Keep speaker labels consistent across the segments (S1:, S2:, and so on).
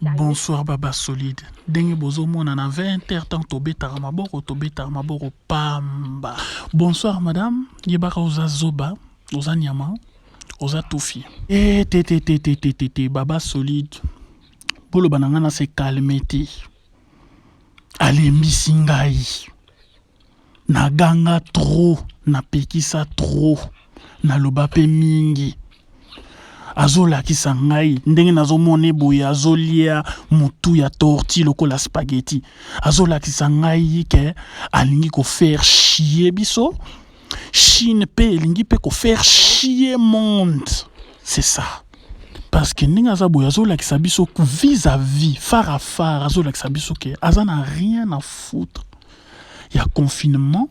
S1: Bonsoir Baba Solide. Denge bozo mona na 20h tant tobeta maboko pamba. Bonsoir madame, yebaka oza zoba, oza nyama, oza tofi. Baba Solide. Bolo banangana se calmeti. Ale misingai. Naganga trop, na pekisa trop, na lobape mingi. Azola ki sangai ndenge nazomone boye azolia mutu ya torti lokola spaghetti azola ki sangai ke alingi ko faire chier biso Chine pe elingi pe ko faire chier monde. C'est ça, parce que ndenge aza boye azola ki sabiso vis-à-vis phare à phare azola ki sabiso ke aza na rien à foutre ya confinement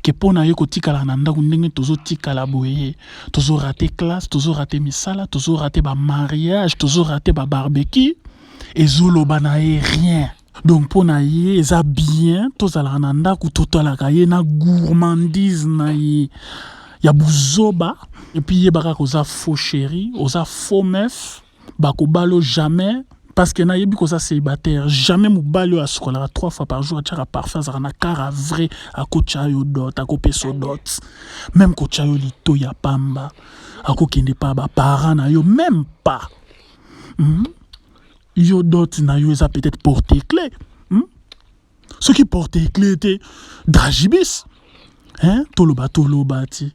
S1: que pour na yeko tikala na ndako ndenge tozo tikala boye tozo raté classe tozo raté misala tozo raté ba mariage tozo raté ba barbecue et zolo banaye rien. Donc pour na ye eza bien tozala na ndako totalaka ye na gourmandise na ye ya buzoba et puis ye baka koza faux chéri oza faux meuf bako balo jamais. Parce que na yebi koza célibataire, jamais mobali a sokola 3 fois par jour a parfait za na kara vrai a kocha yo dot a ko peso dot. Même kocha yo lito ya pamba a ko kende pa ba parents na yo même pas. Yo dot na yo eza peut-être porter clé. Ce qui portait clé était dragibis. Toloba ti.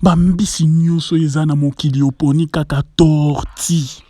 S1: Ba mbisi nyoso eza na mokili oponi kaka torti.